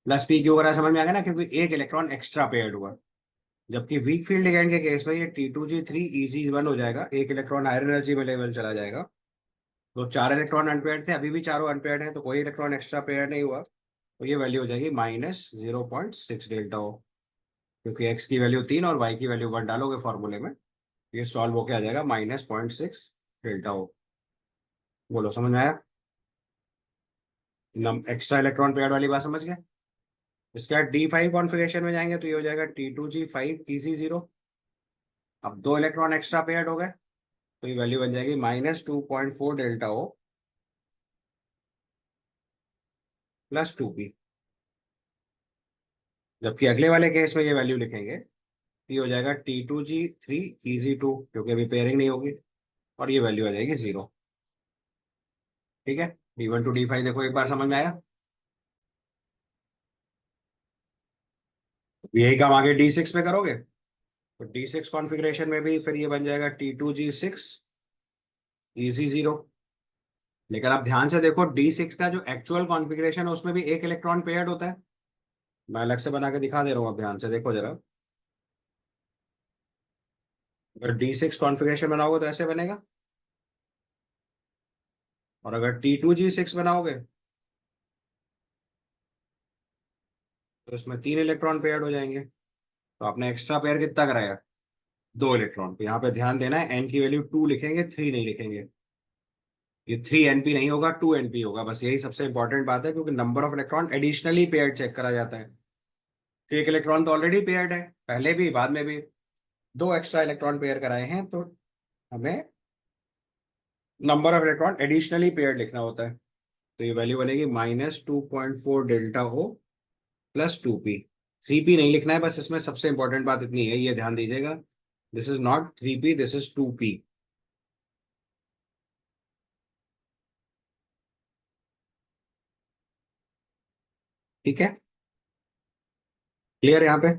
Plus P क्यों हो रहा है समझ में आ गया ना, क्योंकि एक इलेक्ट्रॉन एक्स्ट्रा पेयर्ड हुआ। जबकि वीक फील्ड लिगेंड के केस में ये T2G3 इजी वन हो जाएगा, एक इलेक्ट्रॉन हायर एनर्जी में लेवल चला जाएगा। तो चार इलेक्ट्रॉन अनपेयर्ड थे, अभी भी चारों अनपेयर्ड हैं, तो कोई इलेक्ट्रॉन एक्स्ट्रा पेयर नहीं हुआ, तो ये वैल्यू हो जाएगी -0.6 डेल्टा O। क्योंकि एक्स की वैल्यू 3 और वाई की वैल्यू 1 डालोगे फॉर्मूले में, ये सॉल्व होके आ जाएगा -0.6 डेल्टा O। बोलो समझ में आया? एक्स्ट्रा इलेक्ट्रॉन पेयर वाली बात समझ गए? इसके बाद D5 कॉन्फ़िगरेशन में जाएंगे तो ये हो जाएगा T2G5 इजी जीरो। अब दो इलेक्ट्रॉन एक्स्ट्रा पेयर्ड हो गए, तो ये वैल्यू बन जाएगी -2.4 डेल्टा O प्लस 2p। जबकि अगले वाले केस में ये वैल्यू लिखेंगे, ये हो जाएगा T2G3 इजी टू, क्योंकि अभी पेयरिंग नहीं होगी, और ये वैल्यू आ जाएगी 0। ठीक है, D1 to D5 देखो एक बार समझ में आया? यही काम आगे D6 में करोगे, तो D6 कॉन्फ़िगरेशन में भी फिर ये बन जाएगा T2G6 इजी जीरो। लेकिन आप ध्यान से देखो, D6 का जो एक्चुअल कॉन्फ़िगरेशन है उसमें भी एक इलेक्ट्रॉन पेयर्ड होता है। मैं अलग से बना के दिखा दे रहा हूँ, आप ध्यान से देखो जरा। अगर D6 कॉन्फ़िगरेशन बनाओगे तो ऐसे बनेगा, और अगर T2G6 बनाओगे तो इसमें तीन इलेक्ट्रॉन पेयर्ड हो जाएंगे। तो आपने एक्स्ट्रा पेयर कितना कराया? दो इलेक्ट्रॉन। तो यहाँ पे ध्यान देना है, एन की वैल्यू 2 लिखेंगे, 3 नहीं लिखेंगे। ये 3 NP नहीं होगा, 2 NP होगा, बस यही सबसे इंपॉर्टेंट बात है, क्योंकि number of electron additionally paired check करा जाता है। एक इलेक्ट्रॉन तो ऑलरेडी पेयर्ड है, पहले भी बाद में भी दो एक्स्ट्रा इलेक्ट्रॉन पेयर कराए हैं, तो हमें number of electron additionally paired लिखना होता है। तो ये वैल्यू बनेगी -2.4 delta O plus 2p। 3p नहीं लिखना है, बस इसमें सबसे इंपॉर्टेंट बात इतनी है, ये ध्यान दीजिएगा, this is not 3p, this is 2p। ठीक है, क्लियर यहाँ पे?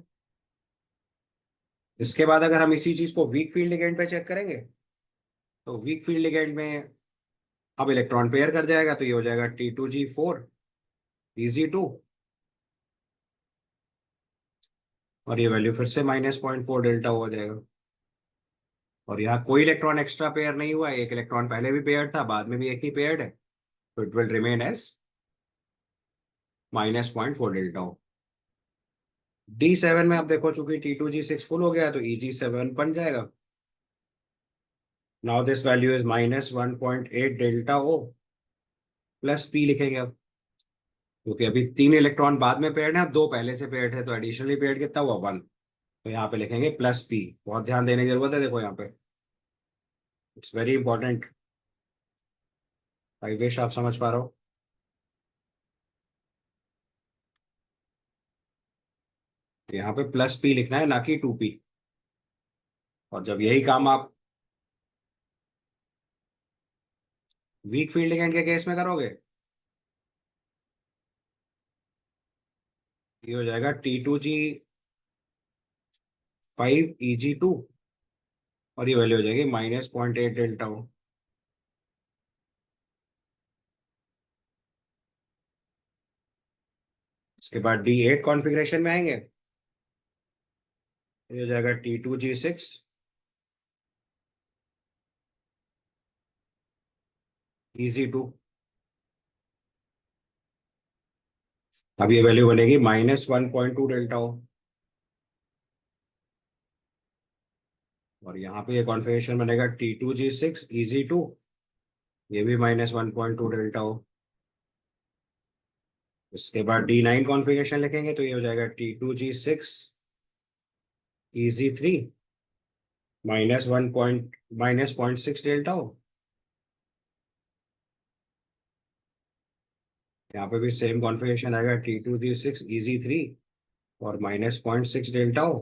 इसके बाद अगर हम इसी चीज को वीक फील्ड लिगेंड पे चेक करेंगे, तो वीक फील्ड लिगेंड में अब इलेक्ट्रॉन पेयर कर जाएगा, तो ये हो जाएगा T2G4 इजी टू, और ये वैल्यू फिर से -0.4 डेल्टा हो जाएगा। और यहाँ कोई इलेक्ट्रॉन एक्स्ट्रा पेयर नहीं हुआ है, एक इलेक्ट्रॉन पहले भी पेयर था, बाद में भी एक ही पेयर्ड है, तो it will remain as -0.4 delta o. D7 में अब देखो, चूंकि T2G6 फुल हो गया है, तो EG7 बन जाएगा। Now this value is -1.8 delta O plus P लिखेंगे अब, क्योंकि अभी तीन इलेक्ट्रॉन बाद में पेयर्ड है, दो पहले से पेयर्ड है, तो एडिशनली पेयर्ड कितना हुआ, 1। तो यहाँ पे लिखेंगे प्लस पी। बहुत ध्यान देने की जरूरत है, देखो यहाँ पे it's very important. I wish आप समझ पा रहे हो। यहाँ पे प्लस पी लिखना है, ना कि 2p। और जब यही काम आप वीक फील्ड लिगेंड के केस में करोगे, ये हो जाएगा T2G5 EG2, और ये वैल्यू हो जाएगी -0.8 डेल्टा हो। इसके बाद D8 कॉन्फ़िगरेशन में आएंगे, ये हो जाएगा T2G6 Eg2। अब ये वैल्यू बनेगी -1.2 डेल्टा O। और यहाँ पे ये कॉन्फ़िगरेशन बनेगा T2G6 Eg2, ये भी -1.2 डेल्टा O। इसके बाद D9 कॉन्फ़िगरेशन लिखेंगे तो ये हो जाएगा T2G6 Eg3 -0.6 डेल्टा O। यहाँ पे भी सेम कॉन्फ़िगरेशन आएगा T2G6 Eg3 और -0.6 delta O।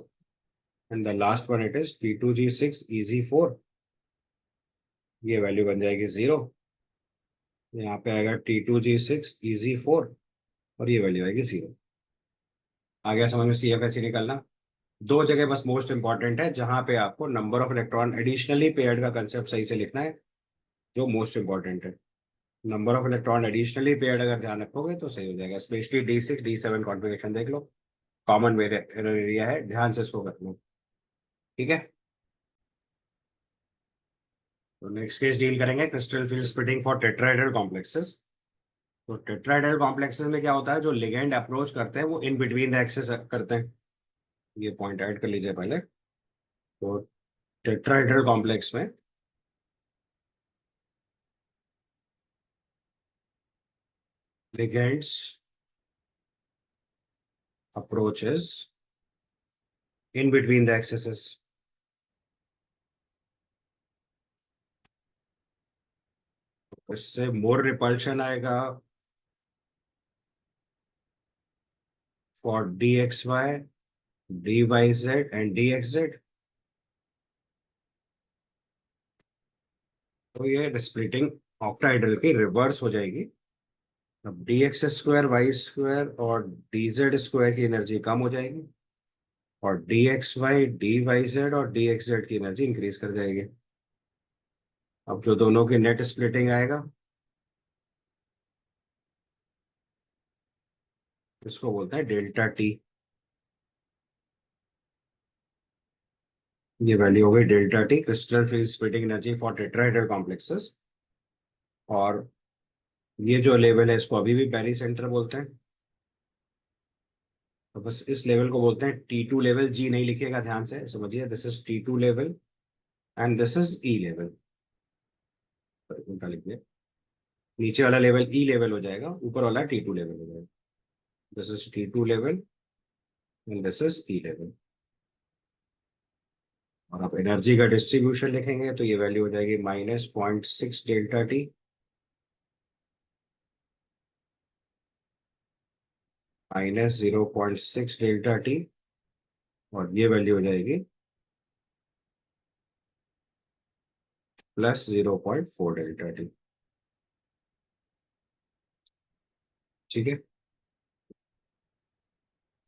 And the last one it is T2G6 Eg4, ये वैल्यू बन जाएगी 0। यहाँ पे आएगा T2G6 Eg4 और ये वैल्यू आएगी 0। आ गया समझ में CFSE निकालना। दो जगह बस मोस्ट इंपॉर्टेंट है जहां पे आपको number of electron additionally paired का कंसेप्ट सही से लिखना है, जो मोस्ट इंपॉर्टेंट है। Number of electron additionally paired अगर ध्यान रखोगे तो सही हो जाएगा। स्पेशली D6 D7 कॉन्फ़िगरेशन देख लो, कॉमन एरिया है, ध्यान से इसको कर लो। ठीक है, तो नेक्स्ट केस डील करेंगे crystal field splitting for tetrahedral complexes. तो टेट्राहेड्रल कॉम्प्लेक्सेस में क्या होता है, जो लिगेंड अप्रोच करते हैं वो इन बिटवीन द एक्सेस करते हैं। ये पॉइंट ऐड कर लीजिए पहले। तो टेट्राहेड्रल कॉम्प्लेक्स में ligands approaches in between the axes। इससे मोर रिपल्शन आएगा for DXY DYZ and DXZ। तो ये स्प्लिटिंग ऑक्टाहेड्रल की रिवर्स हो जाएगी। अब DX² Y² और DZ² की एनर्जी कम हो जाएगी और DXY DYZ और DXZ की एनर्जी इंक्रीज कर जाएगी। अब जो दोनों की नेट स्प्लिटिंग आएगा इसको बोलते हैं ΔT। ये वैल्यू हो गई ΔT, crystal field splitting energy for tetrahedral complexes. और ये जो लेवल है इसको अभी भी बैरी सेंटर बोलते हैं। तो बस इस लेवल को बोलते हैं T2 लेवल। जी नहीं लिखिएगा, ध्यान से समझिए, this is T2 level and this is E level. उल्टा लिख दिया, नीचे वाला लेवल E लेवल हो जाएगा, ऊपर वाला T2 लेवल हो जाएगा। This is T2 level and this is E level. और आप एनर्जी का डिस्ट्रीब्यूशन लिखेंगे तो ये वैल्यू हो जाएगी -0.6 ΔT -0.6 ΔT और ये वैल्यू हो जाएगी +0.4 ΔT। ठीक है,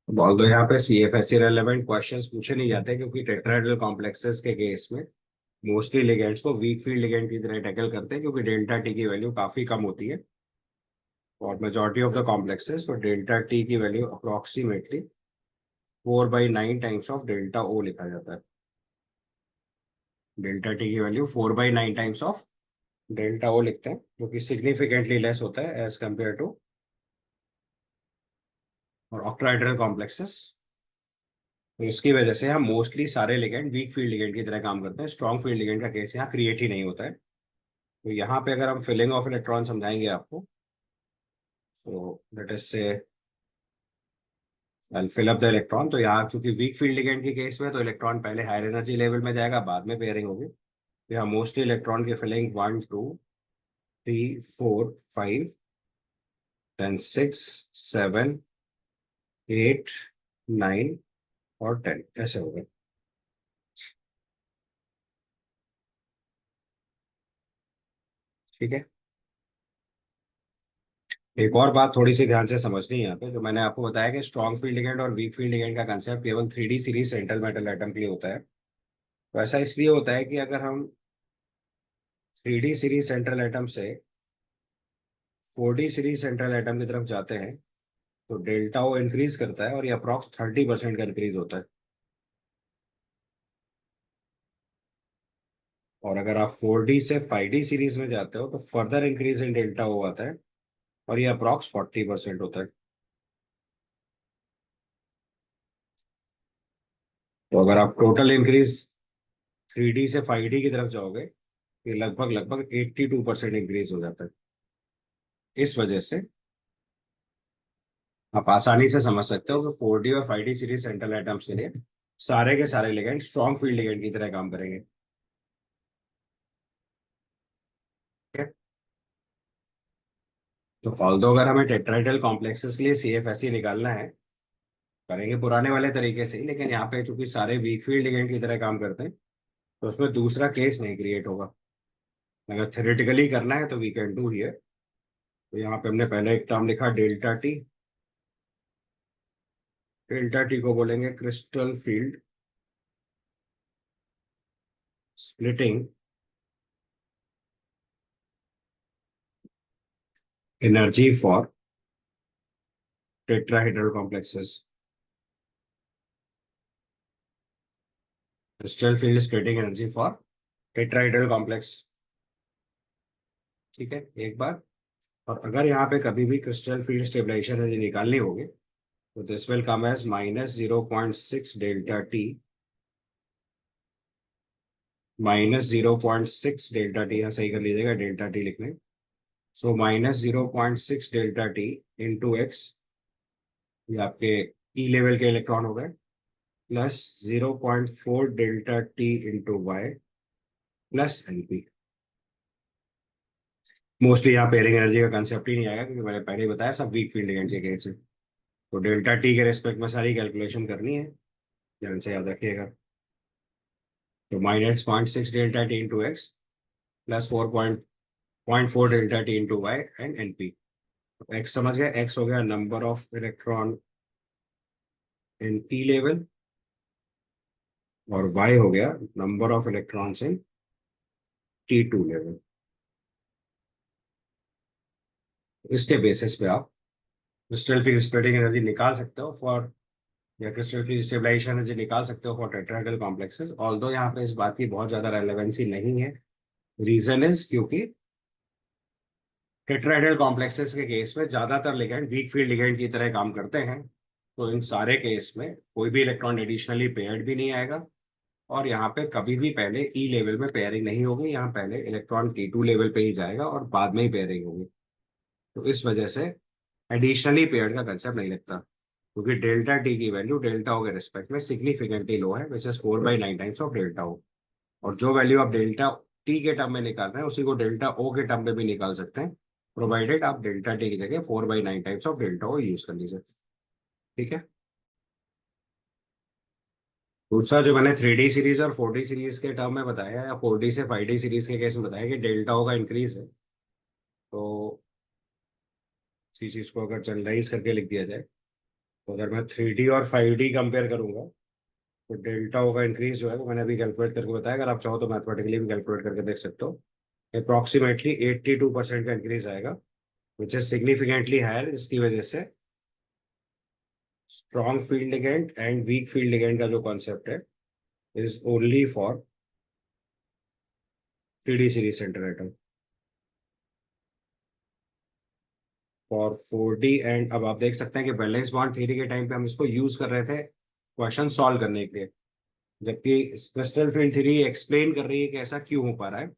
ऑल्दो यहाँ पे CFSE रेलेवेंट क्वेश्चंस पूछे नहीं जाते क्योंकि टेट्राहेड्रल कॉम्प्लेक्सेस के केस में मोस्टली लिगेंड्स को वीक फील्ड लिगेंड की तरह टैकल करते हैं, क्योंकि ΔT की वैल्यू काफी कम होती है और मेजॉरिटी ऑफ द कॉम्प्लेक्सेस। तो ΔT की value approximately 4/9 times of ΔO लिखा जाता है। ΔT की वैल्यू 4/9 टाइम्स ऑफ ΔO लिखते हैं, जो कि सिग्निफिकेंटली लेस होता है एज कंपेयर टू और ऑक्टाहेड्रल कॉम्प्लेक्सेस। तो इसकी वजह से हम मोस्टली सारे लिगेंड वीक फील्ड लिगेंड की तरह काम करते हैं। स्ट्रॉन्ग फील्ड लिगेंड का केस यहाँ क्रिएट ही नहीं होता है। तो यहाँ पे अगर हम फिलिंग ऑफ इलेक्ट्रॉन समझाएंगे आपको, सो लेट अस से आई फिल अप द इलेक्ट्रॉन। तो यहाँ चूंकि वीक फील्ड लिगेंड के केस में तो इलेक्ट्रॉन पहले हायर एनर्जी लेवल में जाएगा, बाद में पेयरिंग होगी। तो यहाँ मोस्टली इलेक्ट्रॉन की फिलिंग 1 2 3 4 5 देन 6 7 8 9 और 10 ऐसे हो गए। ठीक है, एक और बात थोड़ी सी ध्यान से समझनी है यहाँ पे, जो मैंने आपको बताया कि स्ट्रॉन्ग फील्ड लिगेंड और वीक फील्ड लिगेंड का कंसेप्ट केवल 3D series central metal atom के लिए होता है। तो ऐसा इसलिए होता है कि अगर हम 3D सीरीज सेंट्रल एटम से 4D सीरीज सेंट्रल एटम की तरफ जाते हैं तो ΔO इंक्रीज करता है और ये अप्रॉक्स 30% का इंक्रीज होता है। और अगर आप 4D से 5D सीरीज में जाते हो तो फर्दर इंक्रीज इन डेल्टा हो आता है, और ये अप्रॉक्स 40% होता है। तो अगर आप टोटल इंक्रीज 3D से 5D की तरफ जाओगे, ये लगभग लगभग 82% इंक्रीज हो जाता है। इस वजह से आप आसानी से समझ सकते हो कि 4D और 5D सीरीज सेंट्रल एटम्स के लिए सारे के सारे लिगेंड स्ट्रॉन्ग फील्ड लिगेंड की तरह काम करेंगे। ठीक है? तो ऑल्दो अगर हमें टेट्राहेड्रल कॉम्प्लेक्सेस के लिए CFSE निकालना है, करेंगे पुराने वाले तरीके से ही, लेकिन यहाँ पे चूंकि सारे वीक फील्ड लिगेंड की तरह काम करते हैं, तो उसमें दूसरा केस नहीं क्रिएट होगा। अगर थ्योरेटिकली करना है तो वी कैन डू हियर। तो यहाँ पे हमने पहले एक टर्म लिखा डेल्टा टी। डेल्टा टी को बोलेंगे crystal field splitting energy for tetrahedral complexes. Crystal field splitting energy for tetrahedral complex. ठीक है, एक बार। और अगर यहाँ पे कभी भी क्रिस्टल फील्ड स्टेबलाइजेशन एनर्जी निकालनी होगी, तो this will come as -0.6 delta t, -0.6 delta t, यहाँ सही कर लीजिएगा डेल्टा टी लिखने। So -0.6 delta t into x, ये आपके ई लेवल के इलेक्ट्रॉन हो गए, plus 0.4 delta t into y plus NP. Mostly यहाँ पेयरिंग एनर्जी का कंसेप्ट ही नहीं आएगा, क्योंकि मैंने पहले ही बताया सब वीक फील्ड एनर्जी के केस है। तो डेल्टा टी के रेस्पेक्ट में सारी कैलकुलेशन करनी है, ध्यान से याद रखिएगा। तो -0.6 delta t into x plus 4.4 delta t into y and NP. X समझ गया, एक्स हो गया number of electron in e level, और वाई हो गया number of electrons in T2 level. इसके बेसिस पे आप क्रिस्टल फील्ड स्प्लिटिंग एनर्जी निकाल सकते हो फॉर, या क्रिस्टल फील्ड स्टेबलाइजेशन एनर्जी निकाल सकते हो फॉर टेट्राहेड्रल कॉम्प्लेक्सेस। ऑल्दो यहाँ पे इस बात की बहुत ज्यादा रेलेवेंसी नहीं है। रीजन इज क्योंकि टेट्राहेड्रल कॉम्प्लेक्सेस के केस में ज्यादातर लिगेंड वीक फील्ड लिगेंड की तरह काम करते हैं। तो इन सारे केस में कोई भी इलेक्ट्रॉन एडिशनली पेयर्ड भी नहीं आएगा, और यहाँ पे कभी भी पहले ई लेवल में पेयरिंग नहीं होगी। यहाँ पहले इलेक्ट्रॉन T2 लेवल पे ही जाएगा और बाद में ही पेयरिंग होगी। तो इस वजह से एडिशनली पेयर्ड का कंसेप्ट नहीं लगता, क्योंकि डेल्टा टी की वैल्यू डेल्टा ओ के रिस्पेक्ट में सिग्निफिकेंटली लो है, which is 4/9 times of delta O. और जो वैल्यू आप डेल्टा टी के टर्म में निकाल रहे हैं, उसी को डेल्टा ओ के टर्म में भी निकाल सकते हैं, प्रोवाइडेड आप डेल्टा टी की जगह 4/9 times of delta o use कर लीजिए। ठीक है। दूसरा जो मैंने 3D सीरीज और 4D सीरीज के टर्म में बताया, या 4D से 5D सीरीज के केस में बताया कि डेल्टा ओ का इंक्रीज है, तो इसी चीज को अगर जनरलाइज करके लिख दिया जाए, तो अगर मैं 3D और 5D कंपेयर करूंगा, तो डेल्टा ओ का इंक्रीज जो है वो मैंने अभी कैलकुलेट करके बताया। अगर आप चाहो तो मैथमेटिकली भी कैलकुलेट करके देख सकते हो। अप्रोक्सीमेटली 82% का इंक्रीज आएगा, विच इज सिग्निफिकेंटली हायर, जिसकी वजह से strong field ligand and week field ligand का जो कॉन्सेप्ट है is only for 3D series centre atom. For 4D and अब आप देख सकते हैं कि बैलेंस बॉन्ड थ्योरी के टाइम पे हम इसको यूज कर रहे थे क्वेश्चन सॉल्व करने के लिए, जबकि क्रिस्टल फील्ड थ्योरी एक्सप्लेन कर रही है कि ऐसा क्यों हो पा रहा है।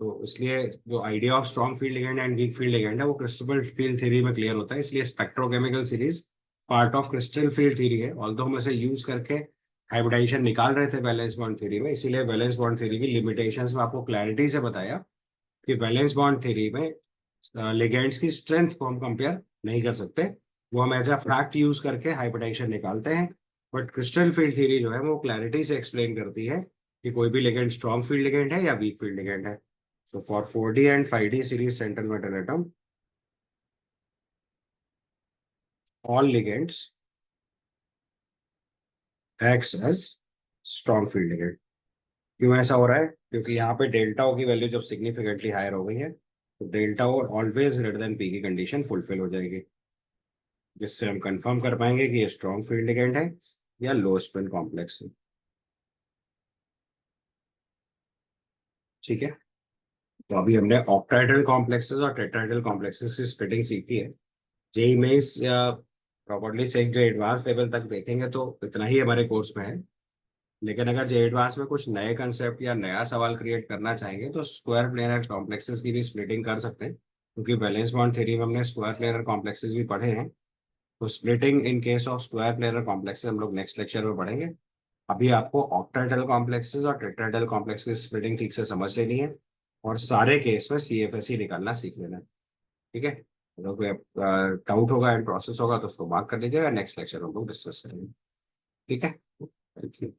तो इसलिए जो idea of strong field ligand and week field ligand है वो क्रिस्टल फील्ड थ्योरी में क्लियर होता है। इसलिए spectrochemical series part of crystal field theory है, ऑल्दो हम इसे यूज करके हाइब्रिडाइजेशन निकाल रहे थे बैलेंस बॉन्ड थ्योरी में। इसीलिए बैलेंस बॉन्ड थ्योरी की लिमिटेशंस में आपको क्लैरिटी से बताया कि बैलेंस बॉन्ड थ्योरी में लिगेंड्स की स्ट्रेंथ को हम कंपेयर नहीं कर सकते, वो हम एज अ फैक्ट यूज करके हाइब्रिडाइजेशन निकालते हैं। बट क्रिस्टल फील्ड थ्योरी जो है वो क्लैरिटी से एक्सप्लेन करती है कि कोई भी लिगेंड स्ट्रॉन्ग फील्ड लिगेंड है या वीक फील्ड लिगेंड है। So for 4D and 5D series central metal atom, all ligands acts as strong field ligand। क्यों ऐसा हो रहा है? क्योंकि यहाँ पे डेल्टा ओ की वैल्यू जब सिग्निफिकेंटली हायर हो गई है, तो डेल्टा ओ ऑलवेज ग्रेटर देन पी की कंडीशन फुलफिल हो जाएगी, जिससे हम कंफर्म कर पाएंगे कि ये स्ट्रॉन्ग फील्ड लिगेंड है या लो स्पिन कॉम्प्लेक्स है। ठीक है, तो अभी हमने ऑक्टाहेड्रल कॉम्प्लेक्सेस और टेट्राहेड्रल कॉम्प्लेक्सेस की स्प्लिटिंग सीखी है। जेई मेंस या प्रॉपर्ली से जो एडवांस लेवल तक देखेंगे तो इतना ही हमारे कोर्स में है। लेकिन अगर जे एडवांस में कुछ नए कंसेप्ट या नया सवाल क्रिएट करना चाहेंगे तो स्क्वायर प्लेनर कॉम्प्लेक्सेस की भी स्प्लिटिंग कर सकते हैं, क्योंकि वैलेंस बॉन्ड थ्योरी में हमने स्क्वायर प्लेनर कॉम्प्लेक्सेस भी पढ़े हैं। तो splitting in case of square planar complexes हम लोग नेक्स्ट लेक्चर में पढ़ेंगे। अभी आपको ऑक्टाहेड्रल कॉम्प्लेक्सेस और टेट्राहेड्रल कॉम्प्लेक्सेस स्प्लिटिंग ठीक से समझ लेनी है, और सारे केस में सीएफएसई निकालना सीख लेना है। ठीक है, अगर कोई डाउट होगा एंड प्रोसेस होगा तो उसको मार्क कर लीजिएगा, नेक्स्ट लेक्चर में हम लोग डिस्कस करेंगे। ठीक है, थैंक यू।